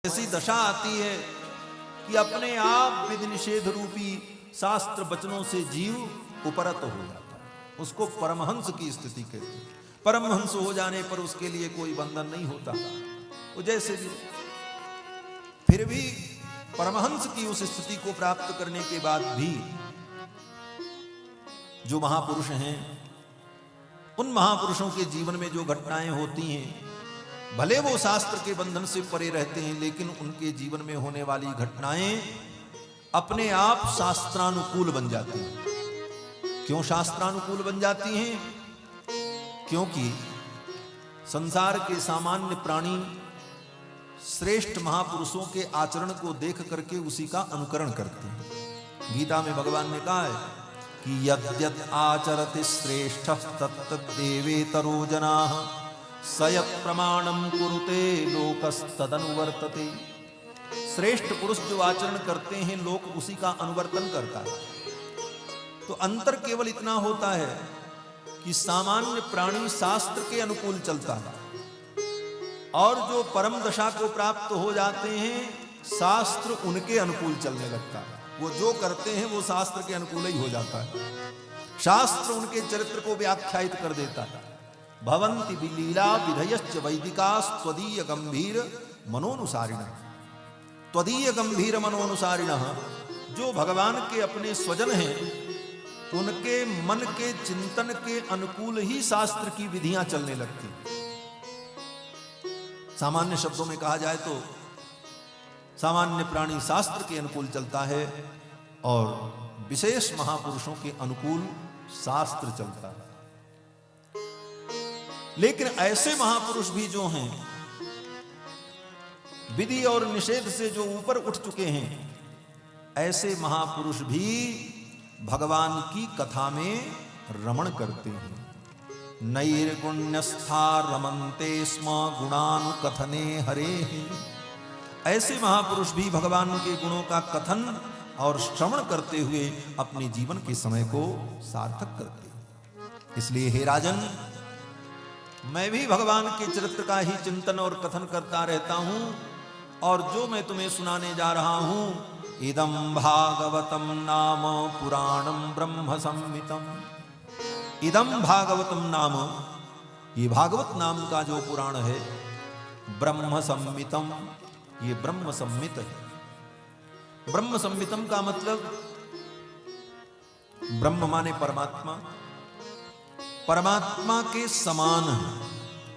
ऐसी दशा आती है कि अपने आप विधि निषेध रूपी शास्त्र वचनों से जीव उपरत हो जाता है। उसको परमहंस की स्थिति कहते हैं। परमहंस हो जाने पर उसके लिए कोई बंधन नहीं होता। वो जैसे भी फिर भी परमहंस की उस स्थिति को प्राप्त करने के बाद भी जो महापुरुष हैं, उन महापुरुषों के जीवन में जो घटनाएं होती हैं, भले वो शास्त्र के बंधन से परे रहते हैं, लेकिन उनके जीवन में होने वाली घटनाएं अपने आप शास्त्रानुकूल बन जाती हैं। क्यों शास्त्रानुकूल बन जाती हैं? क्योंकि संसार के सामान्य प्राणी श्रेष्ठ महापुरुषों के आचरण को देख करके उसी का अनुकरण करते हैं। गीता में भगवान ने कहा है कि यद्यत् आचरति श्रेष्ठ तत्तद्देवेतरो जनाः सयत् प्रमाणम कुरुते लोकस्तदनुवर्तते। श्रेष्ठ पुरुष जो आचरण करते हैं, लोक उसी का अनुवर्तन करता है। तो अंतर केवल इतना होता है कि सामान्य प्राणी शास्त्र के अनुकूल चलता है, और जो परम दशा को प्राप्त हो जाते हैं, शास्त्र उनके अनुकूल चलने लगता है। वो जो करते हैं वो शास्त्र के अनुकूल ही हो जाता है। शास्त्र उनके चरित्र को व्याख्यायित कर देता है। भवन्ति विलीला विधयश्च वैदिकास् त्वदीय गंभीर मनोनुसारिणः। त्वदीय गंभीर मनोनुसारिणः, जो भगवान के अपने स्वजन हैं, उनके मन के चिंतन के अनुकूल ही शास्त्र की विधियां चलने लगती। सामान्य शब्दों में कहा जाए तो सामान्य प्राणी शास्त्र के अनुकूल चलता है, और विशेष महापुरुषों के अनुकूल शास्त्र चलता है। लेकिन ऐसे महापुरुष भी जो हैं, विधि और निषेध से जो ऊपर उठ चुके हैं, ऐसे महापुरुष भी भगवान की कथा में रमण करते हैं। नैर्गुण्यस्था रमन्ते स्म गुणानुकथने हरेः। ऐसे महापुरुष भी भगवान के गुणों का कथन और श्रवण करते हुए अपने जीवन के समय को सार्थक करते हैं। इसलिए हे राजन, मैं भी भगवान के चरित्र का ही चिंतन और कथन करता रहता हूं, और जो मैं तुम्हें सुनाने जा रहा हूं, इदं भागवतम नाम पुराणम ब्रह्म संहितम। इदं भागवतम नाम, ये भागवत नाम का जो पुराण है, ब्रह्म संहितम, ये ब्रह्म संहित है। ब्रह्म संहितम का मतलब, ब्रह्म माने परमात्मा, परमात्मा के समान है,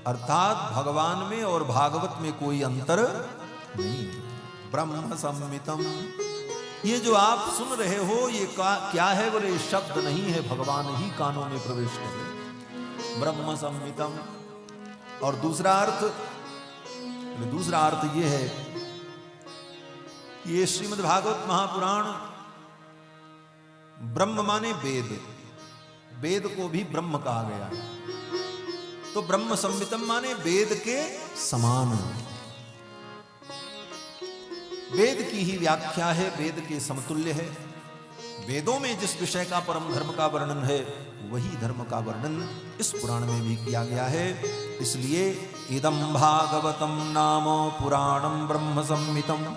अर्थात भगवान में और भागवत में कोई अंतर नहीं। ब्रह्म संहितम, ये जो आप सुन रहे हो, ये क्या है? बोले शब्द नहीं है, भगवान ही कानों में प्रवेश करे। ब्रह्म संहितम। और दूसरा अर्थ ये है, ये श्रीमद् भागवत महापुराण, ब्रह्म माने वेद, वेद को भी ब्रह्म कहा गया है। तो ब्रह्म संहितम माने वेद के समान, वेद की ही व्याख्या है, वेद के समतुल्य है। वेदों में जिस विषय का परम धर्म का वर्णन है, वही धर्म का वर्णन इस पुराण में भी किया गया है। इसलिए इदं भागवतम नाम पुराणम ब्रह्म संहितम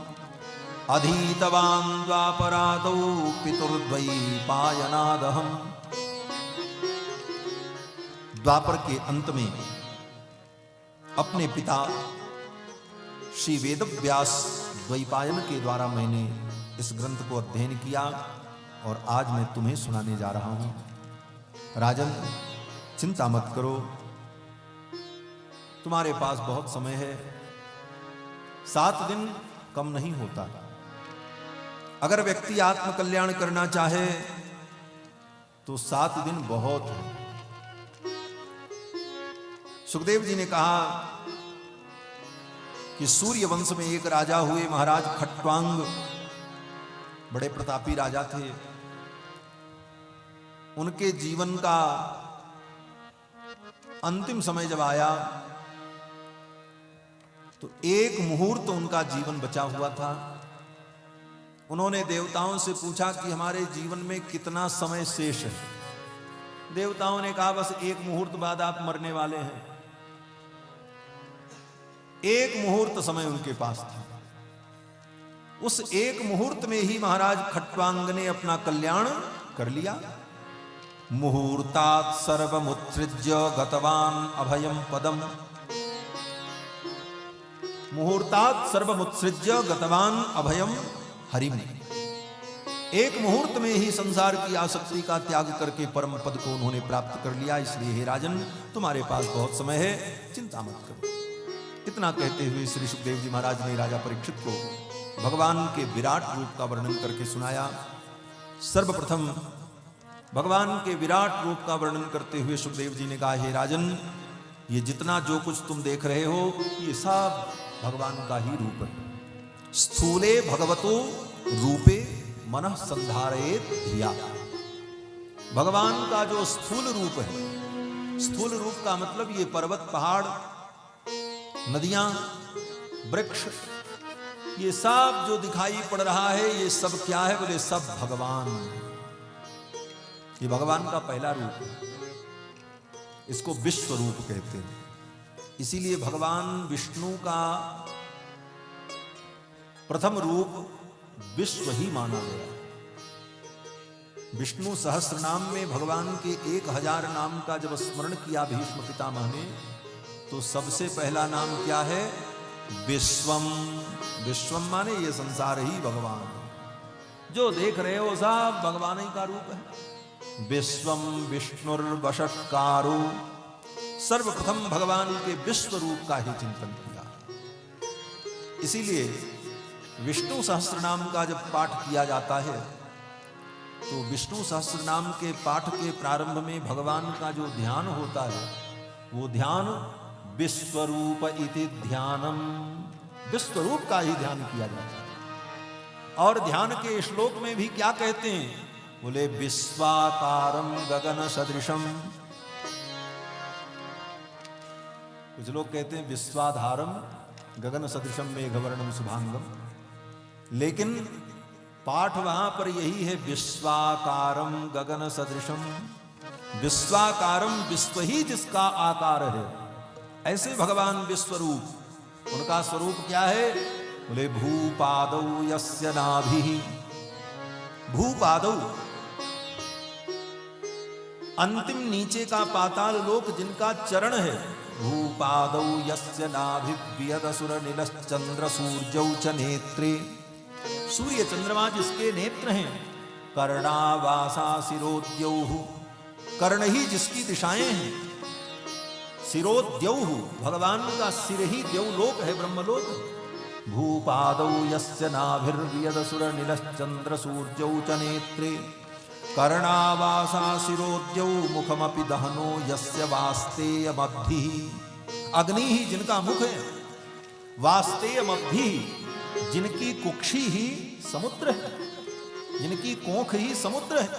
अधीतवान् द्वापरादौ पितुर्द्वैपायनादहम्। द्वापर के अंत में अपने पिता श्री वेदव्यास द्वैपायन के द्वारा मैंने इस ग्रंथ को अध्ययन किया, और आज मैं तुम्हें सुनाने जा रहा हूं। राजन, चिंता मत करो, तुम्हारे पास बहुत समय है। 7 दिन कम नहीं होता। अगर व्यक्ति आत्मकल्याण करना चाहे तो 7 दिन बहुत है। सुखदेव जी ने कहा कि सूर्य वंश में एक राजा हुए, महाराज खट्वांग, बड़े प्रतापी राजा थे। उनके जीवन का अंतिम समय जब आया तो एक मुहूर्त उनका जीवन बचा हुआ था। उन्होंने देवताओं से पूछा कि हमारे जीवन में कितना समय शेष है। देवताओं ने कहा बस एक मुहूर्त बाद आप मरने वाले हैं। एक मुहूर्त समय उनके पास था। उस एक मुहूर्त में ही महाराज खट्वांग ने अपना कल्याण कर लिया। मुहूर्तात् सर्वमुत्सृज्य गतवान अभयम पदम। मुहूर्तात् सर्वमुत्सृज्य गतवान अभयम हरिम। एक मुहूर्त में ही संसार की आसक्ति का त्याग करके परम पद को उन्होंने प्राप्त कर लिया। इसलिए हे राजन, तुम्हारे पास बहुत समय है, चिंता मत करो। इतना कहते हुए श्री सुखदेव जी महाराज ने राजा परीक्षित को भगवान के विराट रूप का वर्णन करके सुनाया। सर्वप्रथम भगवान के विराट रूप का वर्णन करते हुए सुखदेव जी ने कहा, हे राजन, ये जितना जो कुछ तुम देख रहे हो, ये सब भगवान का ही रूप है। स्थूले भगवतो रूपे मनः संधारयेत् धिया। भगवान का जो स्थूल रूप है, स्थूल रूप का मतलब ये पर्वत, पहाड़, नदियां, वृक्ष, ये सब जो दिखाई पड़ रहा है, ये सब क्या है? बोले सब भगवान। ये भगवान का पहला रूप है, इसको विश्व रूप कहते हैं। इसीलिए भगवान विष्णु का प्रथम रूप विश्व ही माना गया। विष्णु सहस्त्र नाम में भगवान के 1000 नाम का जब स्मरण किया भीष्म पितामह ने, तो सबसे पहला नाम क्या है? विश्वम। विश्वम माने ये संसार ही भगवान, जो देख रहे हो सब भगवान ही का रूप है। विश्वम विष्णुर्वषट्कारो। सर्वप्रथम भगवान के विश्व रूप का ही चिंतन किया। इसीलिए विष्णु सहस्त्र नाम का जब पाठ किया जाता है, तो विष्णु सहस्त्र नाम के पाठ के प्रारंभ में भगवान का जो ध्यान होता है, वो ध्यान विश्वरूप इति ध्यानम, विश्वरूप का ही ध्यान किया जाता है। और ध्यान के श्लोक में भी क्या कहते हैं? बोले विश्वाकारम गगन सदृशम। कुछ लोग कहते हैं विश्वाधारम गगन सदृशम मेघवर्णम शुभांगम, लेकिन पाठ वहां पर यही है, विश्वाकारम गगन सदृशम। विश्वाकारम, विश्व ही जिसका आकार है, ऐसे भगवान विश्वरूप। उनका स्वरूप क्या है? बोले भूपादौ यस्य नाभिः। भूपादौ, अंतिम नीचे का पाताल लोक जिनका चरण है। भूपादौ यस्य नाभिर्व्यदसुर नीलश्चंद्र सूर्यौ च नेत्रे। सूर्य चंद्रमा जिसके नेत्र हैं। कर्णावासा शिरोद्यौः, कर्ण ही जिसकी दिशाएं हैं। शिरोद्यौः, भगवान का सिर ही द्यौलोक है, ब्रह्मलोक। भूपादौ यस्य नाभिर्व्यदसुर नीलश्चंद्र सूर्यौ च नेत्रे। कर्णावासा शिरोद्यौ मुखमपि दहनो यस्य वास्तेयमब्धिः। अग्नि ही जिनका मुख है। वास्तेयमब्धिः, जिनकी कुक्षी ही समुद्र है, जिनकी कोख ही समुद्र है।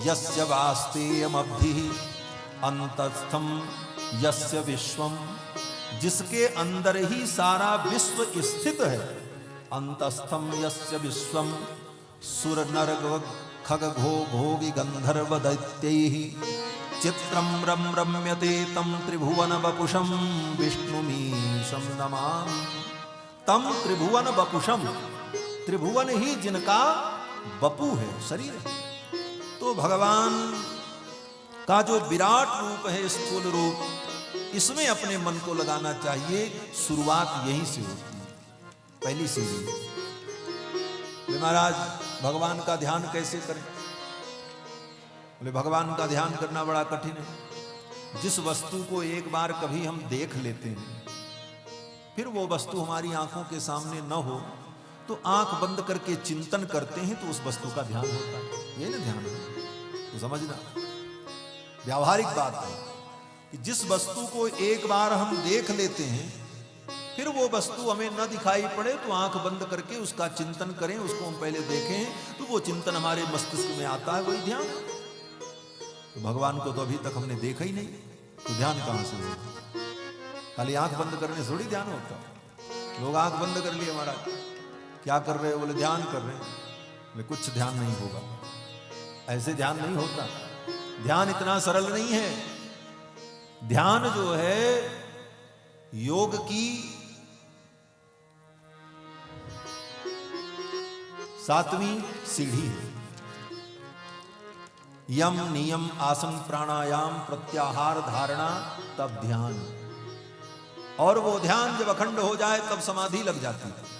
यस्य वास्तेयमब्धिः अंतस्थम यस्य विश्वम, जिसके अंदर ही सारा विश्व स्थित है। अंतस्थम यस्य विश्वम सुर नर खगघो भोगी गंधर्व दैत्यैः। चित्रम रम रम्यते तम त्रिभुवन वपुषम विष्णुमीशम नमामि। तम त्रिभुवन वपुषम, त्रिभुवन ही जिनका वपु है, शरीर है। तो भगवान का जो विराट रूप है, स्थूल रूप, इसमें अपने मन को लगाना चाहिए। शुरुआत यहीं से होती है, पहली सीढ़ी। महाराज भगवान का ध्यान कैसे करें? बोले भगवान का ध्यान करना बड़ा कठिन है। जिस वस्तु को एक बार कभी हम देख लेते हैं, फिर वो वस्तु हमारी आंखों के सामने न हो, तो आंख बंद करके चिंतन करते हैं, तो उस वस्तु का ध्यान होता है। ये ना ध्यान है, तो समझना व्यावहारिक बात है कि जिस वस्तु को एक बार हम देख लेते हैं, फिर वो वस्तु हमें न दिखाई पड़े, तो आंख बंद करके उसका चिंतन करें, उसको हम पहले देखें, तो वो चिंतन हमारे मस्तिष्क में आता है, वही ध्यान। तो भगवान को तो अभी तक हमने देखा ही नहीं, तो ध्यान कहां से होगा? खाली आंख बंद करने से थोड़ी ध्यान होता। लोग आंख बंद कर लिए, हमारा क्या कर रहे हो? बोले ध्यान कर रहे हैं। बोले कुछ ध्यान नहीं होगा, ऐसे ध्यान नहीं होता। ध्यान इतना सरल नहीं है। ध्यान जो है योग की 7वीं सीढ़ी है। यम नियम आसन प्राणायाम प्रत्याहार धारणा तब ध्यान। और वो ध्यान जब अखंड हो जाए तब समाधि लग जाती है।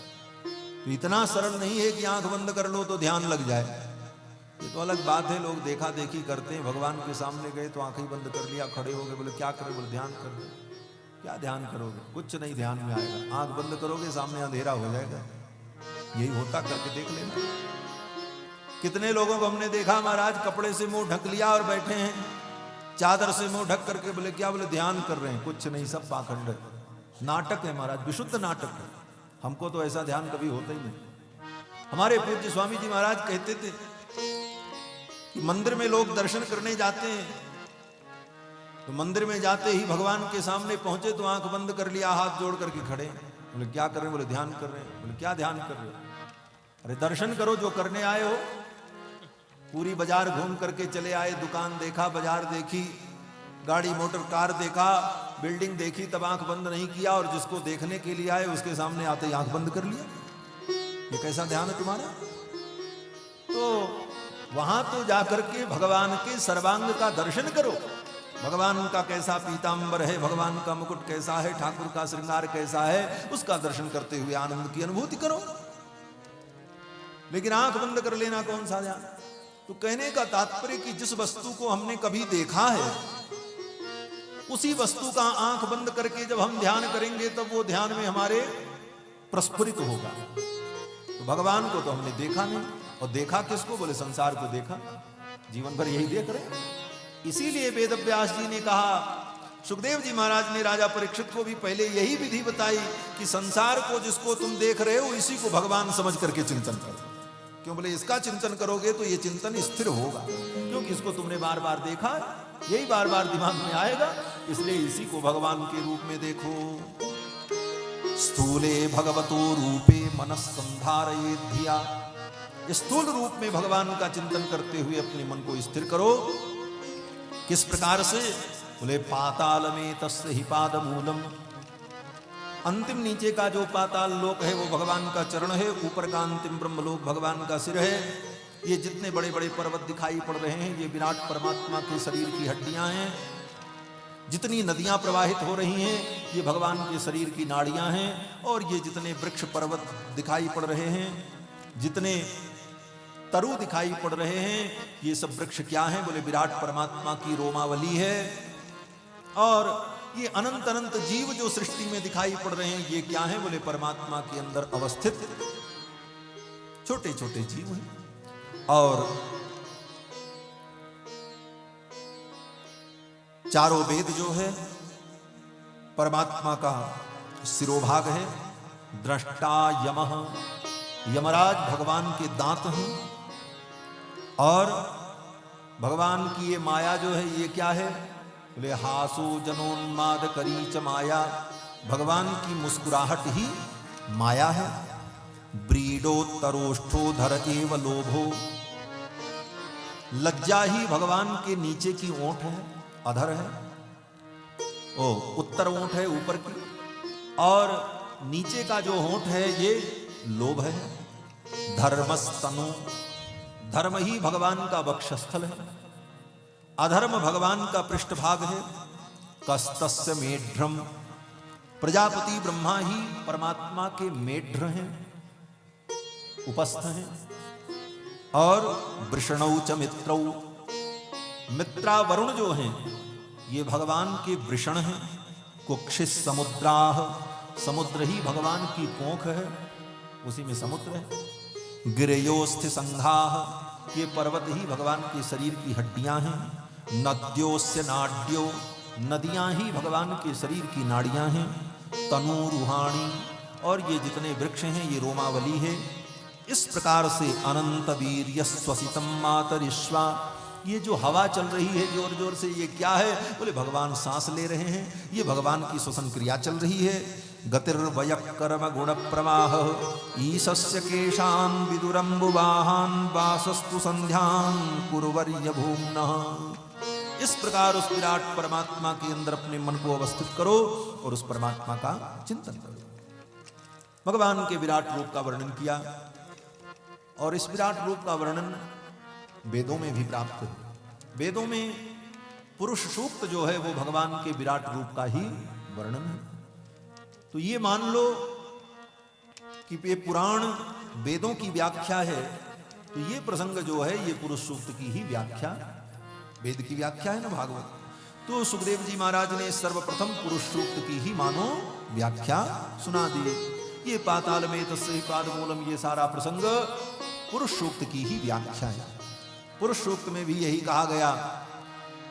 तो इतना सरल नहीं है कि आंख बंद कर लो तो ध्यान लग जाए। ये तो अलग बात है, लोग देखा देखी करते हैं। भगवान के सामने गए तो आंखें बंद कर लिया, खड़े हो गए, बोले क्या करें, बोले ध्यान कर लो। क्या ध्यान करोगे, कुछ नहीं ध्यान में आएगा। आंख बंद करोगे सामने अंधेरा हो जाएगा। यही होता, करके देख लेना। कितने लोगों को हमने देखा महाराज कपड़े से मुंह ढक लिया और बैठे हैं, चादर से मुंह ढक करके, बोले क्या, बोले ध्यान कर रहे हैं। कुछ नहीं, सब पाखंड है, नाटक है महाराज, विशुद्ध नाटक है। हमको तो ऐसा ध्यान कभी होता ही नहीं। हमारे पूज्य स्वामी जी महाराज कहते थे कि मंदिर में लोग दर्शन करने जाते हैं, तो मंदिर में जाते ही भगवान के सामने पहुंचे तो आंख बंद कर लिया, हाथ जोड़ करके खड़े। बोले क्या कर रहे हैं, बोले ध्यान कर रहे हैं। बोले क्या ध्यान कर रहे हो। अरे दर्शन करो जो करने आए हो। पूरी बाजार घूम करके चले आए, दुकान देखा, बाजार देखी, गाड़ी मोटर कार देखा, बिल्डिंग देखी, तब आंख बंद नहीं किया। और जिसको देखने के लिए आए उसके सामने आते ही आंख बंद कर लिया। ये कैसा ध्यान है तुम्हारा। तो वहां तो जाकर के भगवान के सर्वांग का दर्शन करो। भगवान का कैसा पीतांबर है, भगवान का मुकुट कैसा है, ठाकुर का श्रृंगार कैसा है, उसका दर्शन करते हुए आनंद की अनुभूति करो। लेकिन आंख बंद कर लेना कौन सा ध्यान। तो कहने का तात्पर्य कि जिस वस्तु को हमने कभी देखा है उसी वस्तु का आंख बंद करके जब हम ध्यान करेंगे तब वो ध्यान में हमारे प्रस्फुरित होगा। तो भगवान को तो हमने देखा नहीं, और देखा किसको, बोले संसार को देखा, जीवन भर यही देख रहे। इसीलिए वेद व्यास जी ने कहा, सुखदेव जी महाराज ने राजा परीक्षित को भी पहले यही विधि बताई कि संसार को जिसको तुम देख रहे हो इसी को भगवान समझ करके चिंतन करो। क्यों, बोले इसका चिंतन करोगे तो ये चिंतन स्थिर होगा, क्योंकि इसको तुमने बार बार देखा, यही बार बार दिमाग में आएगा, इसलिए इसी को भगवान के रूप में देखो। स्थूले भगवतो रूपे मनस्संधारये धिया। स्थूल रूप में भगवान का चिंतन करते हुए अपने मन को स्थिर करो। किस प्रकार से, बोले पाताल में तस्य ही पाद मूलम। अंतिम नीचे का जो पाताल लोक है वो भगवान का चरण है, ऊपर का अंतिम ब्रह्मलोक भगवान का सिर है। ये जितने बड़े बड़े पर्वत दिखाई पड़ रहे हैं ये विराट परमात्मा के शरीर की हड्डियां हैं। जितनी नदियां प्रवाहित हो रही हैं ये भगवान के शरीर की नाड़ियां हैं। और ये जितने वृक्ष पर्वत दिखाई पड़ रहे हैं, जितने तरु दिखाई पड़ रहे हैं, ये सब वृक्ष क्या हैं, बोले विराट परमात्मा की रोमावली है। और ये अनंत अनंत जीव जो सृष्टि में दिखाई पड़ रहे हैं ये क्या हैं, बोले परमात्मा के अंदर अवस्थित छोटे छोटे जीव हैं। और चारों वेद जो है परमात्मा का सिरोभाग है। दृष्टा यमः, यमराज भगवान के दांत हैं। और भगवान की ये माया जो है ये क्या है, बोले हासो जनोन्माद करी च माया। भगवान की मुस्कुराहट ही माया है। ब्रीडोत्तरोष्ठोधर एव लोभो। लज्जा ही भगवान के नीचे की ओंठ है, अधर है। ओ उत्तर ओंठ है ऊपर की, और नीचे का जो होंठ है ये लोभ है। धर्मस्तनु, धर्म ही भगवान का वक्षस्थल है। अधर्म भगवान का पृष्ठभाग है। कस्तस्य मेढ्रम, प्रजापति ब्रह्मा ही परमात्मा के मेढ्र हैं, उपस्थ हैं। और वृषणौ च मित्रौ, मित्रा वरुण जो हैं ये भगवान के वृषण हैं। कुक्षिस समुद्राह, समुद्र ही भगवान की पोंख है, उसी में समुद्र है। गिरयोस्थ संघाह, ये पर्वत ही भगवान के शरीर की हड्डियां हैं। नद्योस्य नाड्यो, नदियां ही भगवान के शरीर की नाड़ियां हैं। तनु रूहाणी, और ये जितने वृक्ष हैं ये रोमावली है। इस प्रकार से अनंत वीर्य स्वसितम मातरिश्वा, ये जो हवा चल रही है जोर जोर से ये क्या है, बोले भगवान सांस ले रहे हैं, ये भगवान की श्वसन क्रिया चल रही है। गतिर्वयकर्म गुण प्रवाह ईशस्य केशान विदुरम्बुवाहान वासस्तु संध्यान कुरुवर्य भूम्नः। इस प्रकार उस विराट परमात्मा के अंदर अपने मन को अवस्थित करो और उस परमात्मा का चिंतन करो। भगवान के विराट रूप का वर्णन किया। और इस विराट रूप का वर्णन वेदों में भी प्राप्त है। वेदों में पुरुष सूक्त जो है वो भगवान के विराट रूप का ही वर्णन है। तो ये मान लो कि ये पुराण वेदों की व्याख्या है, तो ये प्रसंग जो है ये पुरुष सूक्त की ही व्याख्या, वेद की व्याख्या है ना भागवत। तो सुखदेव जी महाराज ने सर्वप्रथम पुरुष सूक्त की ही मानो व्याख्या सुना दी। ये पाताल में तस्य पाद मूलम, ये सारा प्रसंग पुरुष सूक्त की ही व्याख्या है। पुरुष सूक्त में भी यही कहा गया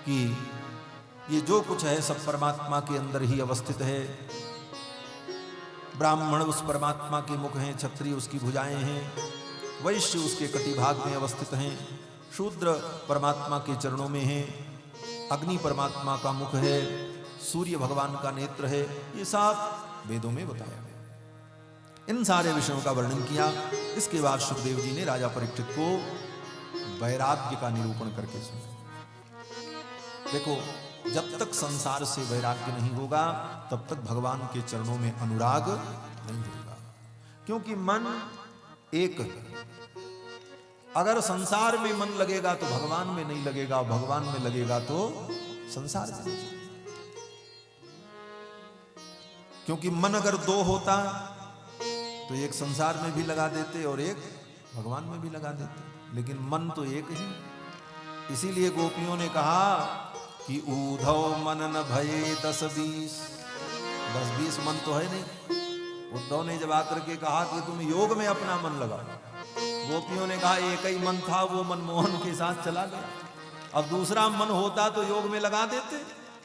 कि ये जो कुछ है सब परमात्मा के अंदर ही अवस्थित है। ब्राह्मण उस परमात्मा के मुख हैं, क्षत्रिय उसकी भुजाएं हैं, वैश्य उसके कटिभाग में अवस्थित हैं, शूद्र परमात्मा के चरणों में हैं, अग्नि परमात्मा का मुख है, सूर्य भगवान का नेत्र है। ये सब वेदों में बताया गया। इन सारे विषयों का वर्णन किया। इसके बाद सुखदेव जी ने राजा परीक्षित को वैराग्य का निरूपण करके सुना। देखो, जब तक संसार से वैराग्य नहीं होगा तब तक भगवान के चरणों में अनुराग नहीं होगा, क्योंकि मन एक है। अगर संसार में मन लगेगा तो भगवान में नहीं लगेगा, भगवान में लगेगा तो संसार में नहीं लगेगा। क्योंकि मन अगर दो होता तो एक संसार में भी लगा देते और एक भगवान में भी लगा देते, लेकिन मन तो एक ही। इसीलिए गोपियों ने कहा कि ऊधव मन न भये 10-20 मन तो है नहीं। उद्धव ने जब आकर के कहा कि तुम योग में अपना मन लगाओ, गोपियों ने कहा एक ही मन था, वो मनमोहन के साथ चला गया। अब दूसरा मन होता तो योग में लगा देते,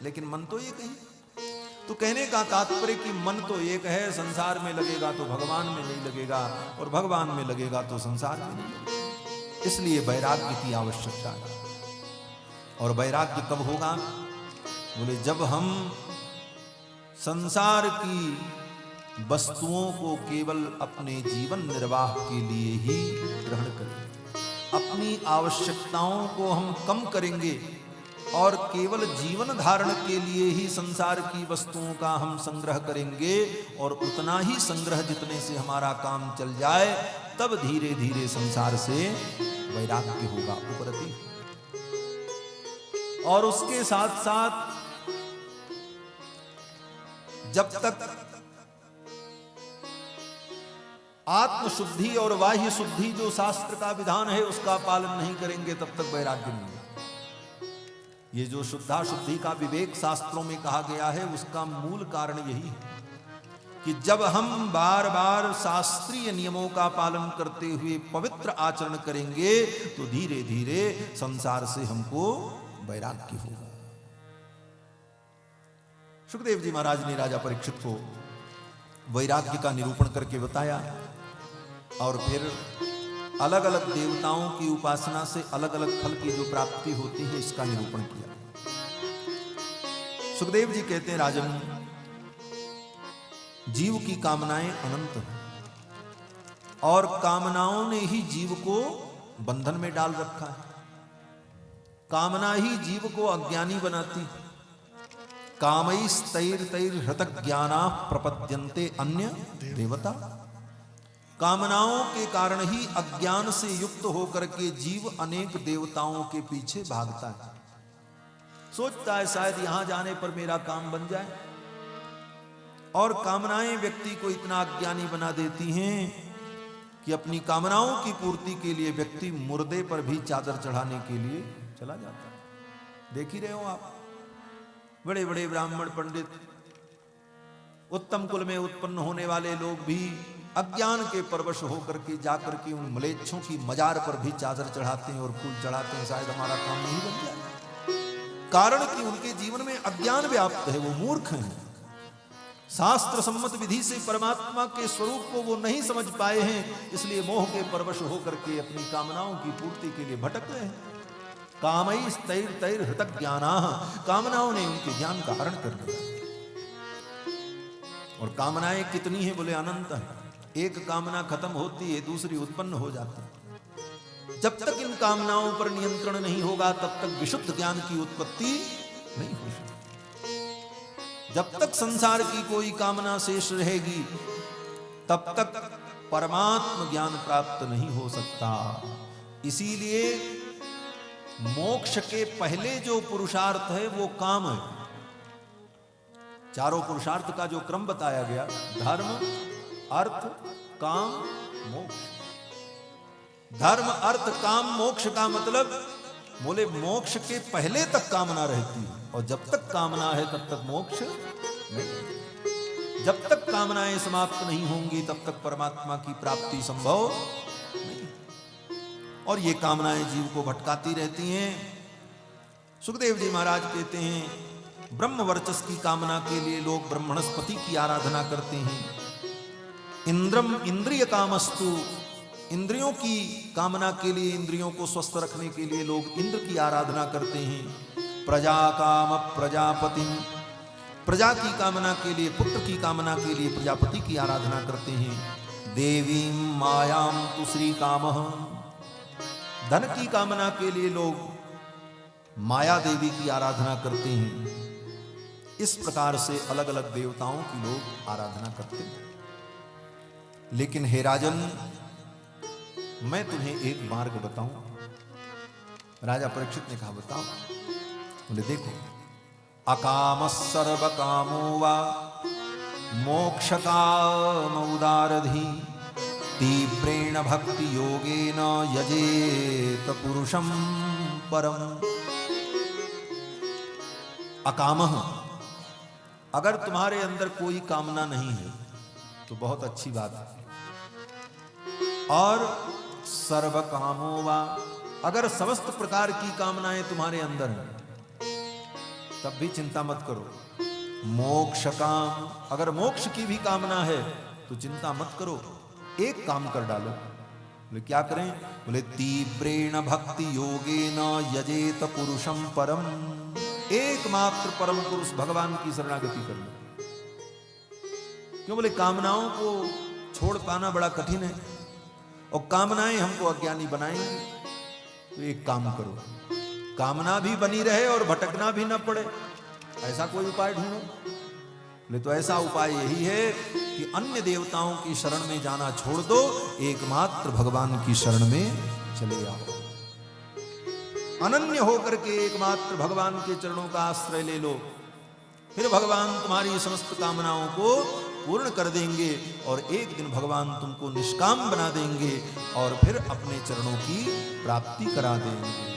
लेकिन मन तो एक ही। तो कहने का तात्पर्य कि मन तो एक है, संसार में लगेगा तो भगवान में नहीं लगेगा, और भगवान में लगेगा तो संसार में नहीं लगेगा। इसलिए वैराग्य की आवश्यकता है। और वैराग्य कब होगा? बोले जब हम संसार की वस्तुओं को केवल अपने जीवन निर्वाह के लिए ही ग्रहण करेंगे, अपनी आवश्यकताओं को हम कम करेंगे और केवल जीवन धारण के लिए ही संसार की वस्तुओं का हम संग्रह करेंगे, और उतना ही संग्रह जितने से हमारा काम चल जाए, तब धीरे धीरे संसार से वैराग्य होगा उपरति। और उसके साथ साथ जब तक आत्मशुद्धि और बाह्य शुद्धि जो शास्त्र का विधान है उसका पालन नहीं करेंगे, तब तक वैराग्य नहीं है। ये जो शुद्धा शुद्धि का विवेक शास्त्रों में कहा गया है, उसका मूल कारण यही है कि जब हम बार बार शास्त्रीय नियमों का पालन करते हुए पवित्र आचरण करेंगे तो धीरे धीरे संसार से हमको वैराग्य होगा। सुखदेव जी महाराज ने राजा परीक्षित को वैराग्य का निरूपण करके बताया, और फिर अलग अलग देवताओं की उपासना से अलग अलग फल की जो प्राप्ति होती है इसका निरूपण किया। सुखदेव जी कहते हैं, राजन, जीव की कामनाएं अनंत हैं और कामनाओं ने ही जीव को बंधन में डाल रखा है। कामना ही जीव को अज्ञानी बनाती। कामैस्तैर्हृतज्ञाना प्रपद्यन्ते अन्य देवता। कामनाओं के कारण ही अज्ञान से युक्त होकर के जीव अनेक देवताओं के पीछे भागता है। सोचता है शायद यहां जाने पर मेरा काम बन जाए, और कामनाएं व्यक्ति को इतना अज्ञानी बना देती हैं कि अपनी कामनाओं की पूर्ति के लिए व्यक्ति मुर्दे पर भी चादर चढ़ाने के लिए चला जाता है। देख ही रहे हो आप, बड़े बड़े ब्राह्मण पंडित, उत्तम कुल में उत्पन्न होने वाले लोग भी अज्ञान के परवश होकर के जाकर के उन मलेच्छों की मजार पर भी चादर चढ़ाते हैं और फूल चढ़ाते हैं, शायद हमारा काम नहीं बन जाए। कारण कि उनके जीवन में अज्ञान व्याप्त है, वो मूर्ख हैं। शास्त्र सम्मत विधि से परमात्मा के स्वरूप को वो नहीं समझ पाए हैं, इसलिए मोह के परवश होकर के अपनी कामनाओं की पूर्ति के लिए भटक रहे हैं। कामैस्तैर्हृतज्ञानाः, कामनाओं ने उनके ज्ञान का हरण कर लिया। और कामनाएं कितनी हैं? बोले अनंत है। एक कामना खत्म होती है, दूसरी उत्पन्न हो जाती है। जब तक इन कामनाओं पर नियंत्रण नहीं होगा तब तक विशुद्ध ज्ञान की उत्पत्ति नहीं हो सकती। जब तक संसार की कोई कामना शेष रहेगी तब तक परमात्म ज्ञान प्राप्त नहीं हो सकता। इसीलिए मोक्ष के पहले जो पुरुषार्थ है वो काम है। चारों पुरुषार्थ का जो क्रम बताया गया, धर्म अर्थ काम मोक्ष। धर्म अर्थ काम मोक्ष का मतलब बोले मोक्ष के पहले तक कामना रहती है, और जब तक कामना है तब तक मोक्ष नहीं। जब तक कामनाएं समाप्त नहीं होंगी तब तक परमात्मा की प्राप्ति संभव नहीं। और ये कामनाएं जीव को भटकाती रहती हैं। सुखदेव जी महाराज कहते हैं, ब्रह्म वर्चस की कामना के लिए लोग ब्रह्मणस्पति की आराधना करते हैं। इंद्रम इंद्रिय कामस्तु, इंद्रियों की कामना के लिए, इंद्रियों को स्वस्थ रखने के लिए लोग इंद्र की आराधना करते हैं। प्रजा काम प्रजापति, प्रजा की कामना के लिए, पुत्र की कामना के लिए प्रजापति की आराधना करते हैं। देवी मायाम तु श्री कामः, धन की कामना के लिए लोग माया देवी की आराधना करते हैं। इस प्रकार से अलग अलग देवताओं की लोग आराधना करते हैं। लेकिन हे राजन, मैं तुम्हें एक मार्ग बताऊं। राजा परीक्षित ने कहा बताओ। बोले देखो, अकाम सर्व कामो वा मोक्ष काम उदारधि तीव्रेण भक्ति योगेन यजेत पुरुषम परम। अकामः, अगर तुम्हारे अंदर कोई कामना नहीं है तो बहुत अच्छी बात है। और सर्व कामो वा, अगर समस्त प्रकार की कामनाएं तुम्हारे अंदर हैं तब भी चिंता मत करो। मोक्ष काम, अगर मोक्ष की भी कामना है तो चिंता मत करो, एक काम कर डालो। बोले क्या करें? बोले तीव्रेण भक्ति योगेन यजेत पुरुषम परम, एकमात्र परम पुरुष भगवान की शरणागति कर लो। क्यों? बोले कामनाओं को छोड़ पाना बड़ा कठिन है, और कामनाएं हमको अज्ञानी बनाएंगी। तो एक काम करो, कामना भी बनी रहे और भटकना भी न पड़े, ऐसा कोई उपाय ढूंढो। बोले तो ऐसा उपाय यही है कि अन्य देवताओं की शरण में जाना छोड़ दो, एकमात्र भगवान की शरण में चले आओ। अनन्य होकर के एकमात्र भगवान के चरणों का आश्रय ले लो, फिर भगवान तुम्हारी समस्त कामनाओं को पूर्ण कर देंगे, और एक दिन भगवान तुमको निष्काम बना देंगे और फिर अपने चरणों की प्राप्ति करा देंगे।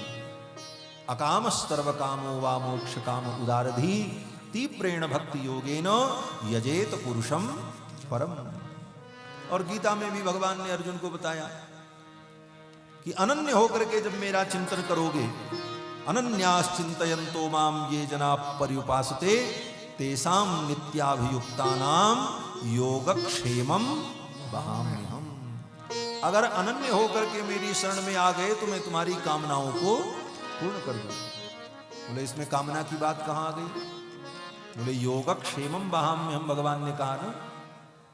अकाम सर्व कामो वा मोक्ष काम उदारधि तीव्रेण भक्ति योगेन यजेत पुरुषम परम। और गीता में भी भगवान ने अर्जुन को बताया कि अनन्य होकर के जब मेरा चिंतन करोगे, अनन्याश्चिन्तयन्तो माम ये जना पर्युपासते तेषां नित्याभियुक्तानां योगक्षेमं वहाम्यहम्। अगर अनन्य होकर के मेरी शरण में आ गए तो मैं तुम्हारी कामनाओं को पूर्ण कर दूं। बोले इसमें कामना की बात कहाँ आ गई? बोले योगक्षेमं वहाम्यहम्, भगवान ने कहा ना।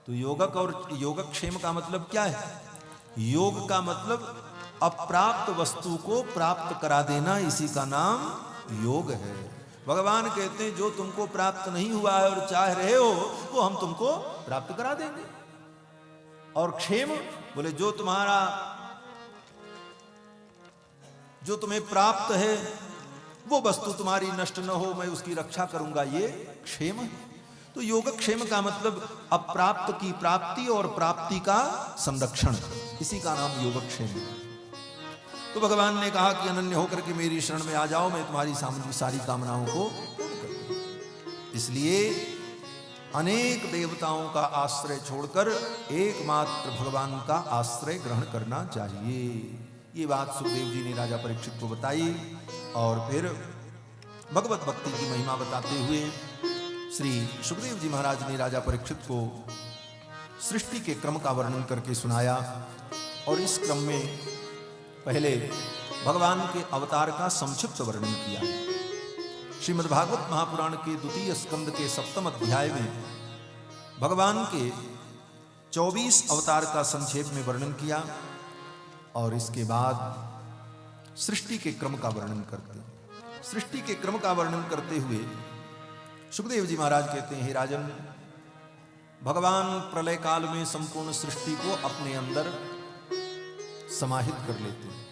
तो योगक और योगक्षेम का मतलब क्या है? योग का मतलब अप्राप्त वस्तु को प्राप्त करा देना, इसी का नाम योग है। भगवान कहते हैं जो तुमको प्राप्त नहीं हुआ है और चाह रहे हो वो हम तुमको प्राप्त करा देंगे। और क्षेम बोले जो तुम्हें प्राप्त है वो वस्तु तुम्हारी नष्ट न हो, मैं उसकी रक्षा करूंगा, ये क्षेम है। तो योगक्षेम का मतलब अप्राप्त की प्राप्ति और प्राप्ति का संरक्षण, इसी का नाम योगक्षेम है। तो भगवान ने कहा कि अनन्य होकर के मेरी शरण में आ जाओ, मैं तुम्हारी सारी कामनाओं को पूर्ण कर दूंगा। इसलिए अनेक देवताओं का आश्रय छोड़कर एकमात्र भगवान का आश्रय ग्रहण करना चाहिए। ये बात सुखदेव जी ने राजा परीक्षित को बताई, और फिर भगवत भक्ति की महिमा बताते हुए श्री सुखदेव जी महाराज ने राजा परीक्षित को सृष्टि के क्रम का वर्णन करके सुनाया। और इस क्रम में पहले भगवान के अवतार का संक्षिप्त वर्णन किया। श्रीमद् भागवत महापुराण के द्वितीय स्कंद के 7वें अध्याय में भगवान के 24 अवतार का संक्षेप में वर्णन किया, और इसके बाद सृष्टि के क्रम का वर्णन करते सृष्टि के क्रम का वर्णन करते हुए सुखदेव जी महाराज कहते हैं, हे राजन, भगवान प्रलय काल में संपूर्ण सृष्टि को अपने अंदर समाहित कर लेते हैं।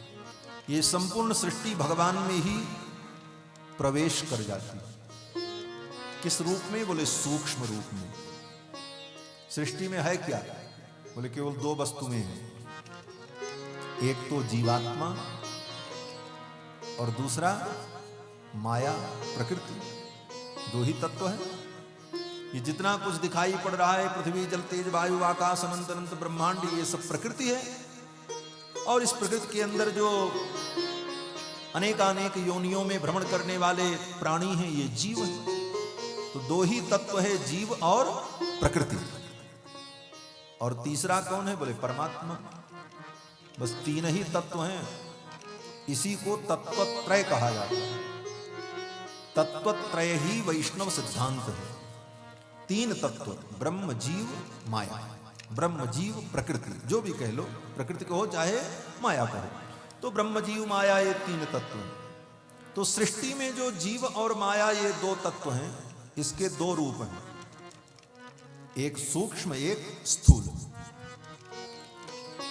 ये संपूर्ण सृष्टि भगवान में ही प्रवेश कर जाती है। किस रूप में? बोले सूक्ष्म रूप में। सृष्टि में है क्या? बोले केवल दो वस्तुएं हैं, एक तो जीवात्मा और दूसरा माया प्रकृति। दो ही तत्व है। ये जितना कुछ दिखाई पड़ रहा है, पृथ्वी जल तेज वायु आकाश अनंत अनंत ब्रह्मांड, ये सब प्रकृति है। और इस प्रकृति के अंदर जो अनेकानेक योनियों में भ्रमण करने वाले प्राणी हैं, ये जीव है। तो दो ही तत्व है, जीव और प्रकृति। और तीसरा कौन है? बोले परमात्मा। बस तीन ही तत्व हैं। इसी को तत्वत्रय कहा जाता है। तत्वत्रय ही वैष्णव सिद्धांत है। तीन तत्व, ब्रह्म जीव माया, ब्रह्म जीव प्रकृति, जो भी कह लो, प्रकृति कहो चाहे माया कहो, तो ब्रह्म जीव माया ये तीन तत्व हैं। तो सृष्टि में जो जीव और माया ये दो तत्व हैं, इसके दो रूप हैं, एक सूक्ष्म एक स्थूल।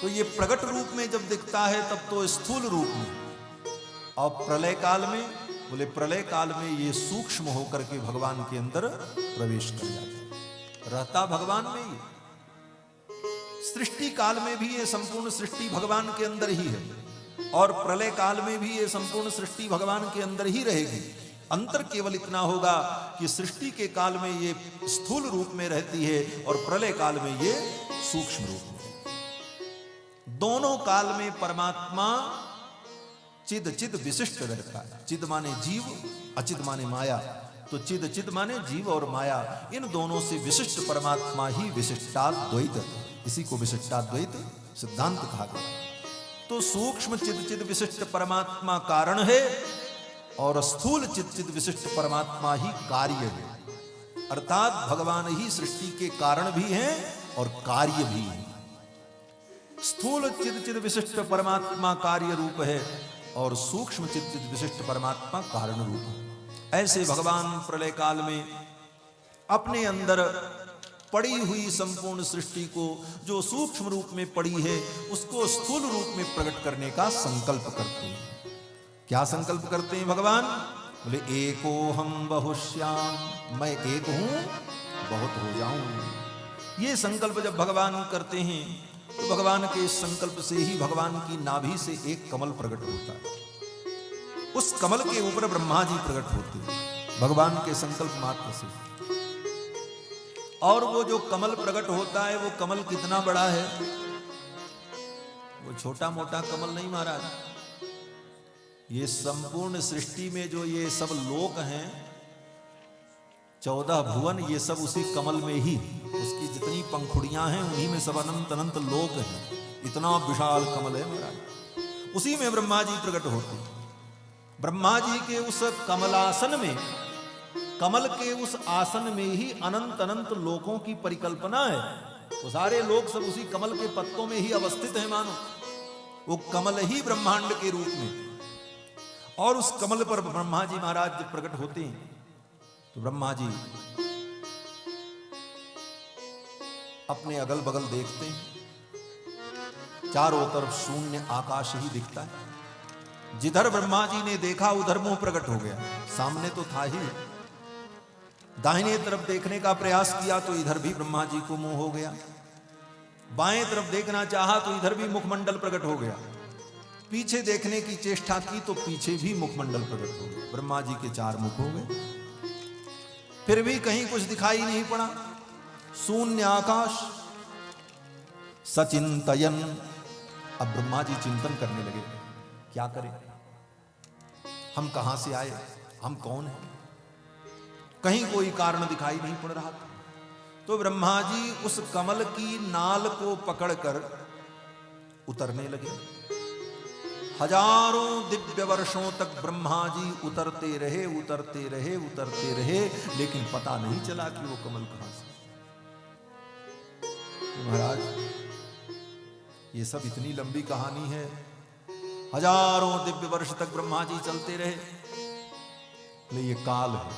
तो ये प्रकट रूप में जब दिखता है तब तो स्थूल रूप में, और प्रलय काल में, बोले प्रलय काल में ये सूक्ष्म होकर के भगवान के अंदर प्रवेश कर जाता है, रहता भगवान में ही। सृष्टि काल में भी ये संपूर्ण सृष्टि भगवान के अंदर ही है, और प्रलय काल में भी ये संपूर्ण सृष्टि भगवान के अंदर ही रहेगी। अंतर केवल इतना होगा कि सृष्टि के काल में ये स्थूल रूप में रहती है और प्रलय काल में ये सूक्ष्म रूप में। दोनों काल में परमात्मा चिद चिद विशिष्ट रहता है। चिद माने जीव, अचिद माने माया। तो चिद चिद माने जीव और माया, इन दोनों से विशिष्ट परमात्मा ही विशिष्टाद्वैत, इसी को विशिष्टाद्वैत सिद्धांत कहा गया। तो सूक्ष्म चिद चिद विशिष्ट परमात्मा कारण है, और स्थूल चिद चिद विशिष्ट परमात्मा ही कार्य है। अर्थात भगवान ही सृष्टि के कारण भी हैं और कार्य भी हैं। स्थूल चिद चिद विशिष्ट परमात्मा कार्य रूप है, और सूक्ष्म चिद चिद विशिष्ट परमात्मा कारण रूप है। ऐसे भगवान प्रलय काल में अपने अंदर पड़ी हुई संपूर्ण सृष्टि को, जो सूक्ष्म रूप में पड़ी है, उसको स्थूल रूप में प्रकट करने का संकल्प करते हैं। क्या संकल्प करते हैं भगवान? बोले एको हम बहुश्याम, मैं एक हूं बहुत हो जाऊं। ये संकल्प जब भगवान करते हैं तो भगवान के इस संकल्प से ही भगवान की नाभि से एक कमल प्रकट होता है। उस कमल के ऊपर ब्रह्मा जी प्रकट होते हैं भगवान के संकल्प मात्र से। और वो जो कमल प्रकट होता है, वो कमल कितना बड़ा है? वो छोटा मोटा कमल नहीं महाराज। ये संपूर्ण सृष्टि में जो ये सब लोक हैं, 14 भुवन, ये सब उसी कमल में ही, उसकी जितनी पंखुड़ियां हैं उन्हीं में सब अनंत अनंत लोक हैं। इतना विशाल कमल है महाराज। उसी में ब्रह्मा जी प्रकट होते हैं। ब्रह्मा जी के उस कमलासन में, कमल के उस आसन में ही अनंत अनंत लोकों की परिकल्पना है। वो सारे लोक सब उसी कमल के पत्तों में ही अवस्थित है मानो। वो कमल ही ब्रह्मांड के रूप में। और उस कमल पर ब्रह्मा जी महाराज जब प्रकट होते हैं तो ब्रह्मा जी अपने अगल बगल देखते हैं, चारों तरफ शून्य आकाश ही दिखता है। जिधर ब्रह्मा जी ने देखा उधर मुंह प्रकट हो गया। सामने तो था ही। दाहिने तरफ देखने का प्रयास किया तो इधर भी ब्रह्मा जी को मुंह हो गया। बाएं तरफ देखना चाहा तो इधर भी मुखमंडल प्रकट हो गया। पीछे देखने की चेष्टा की तो पीछे भी मुखमंडल प्रकट हो गया। ब्रह्मा जी के 4 मुख हो गए, फिर भी कहीं कुछ दिखाई नहीं पड़ा। शून्य आकाश। सचिंतयन। अब ब्रह्मा जी चिंतन करने लगे, क्या करें, हम कहां से आए, हम कौन हैं। कहीं कोई कारण दिखाई नहीं पड़ रहा था। तो ब्रह्मा जी उस कमल की नाल को पकड़कर उतरने लगे। हजारों दिव्य वर्षों तक ब्रह्मा जी उतरते रहे, उतरते रहे, उतरते रहे, लेकिन पता नहीं चला कि वो कमल कहां से। महाराज ये सब इतनी लंबी कहानी है। हजारों दिव्य वर्ष तक ब्रह्मा जी चलते रहे। ये काल है।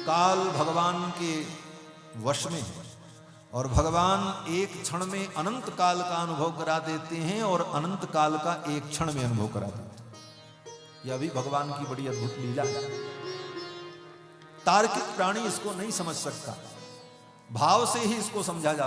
काल भगवान के वश में है। और भगवान एक क्षण में अनंत काल का अनुभव करा देते हैं और अनंत काल का एक क्षण में अनुभव करा देते हैं। यह भी भगवान की बड़ी अद्भुत लीला है। तार्किक प्राणी इसको नहीं समझ सकता, भाव से ही इसको समझा जा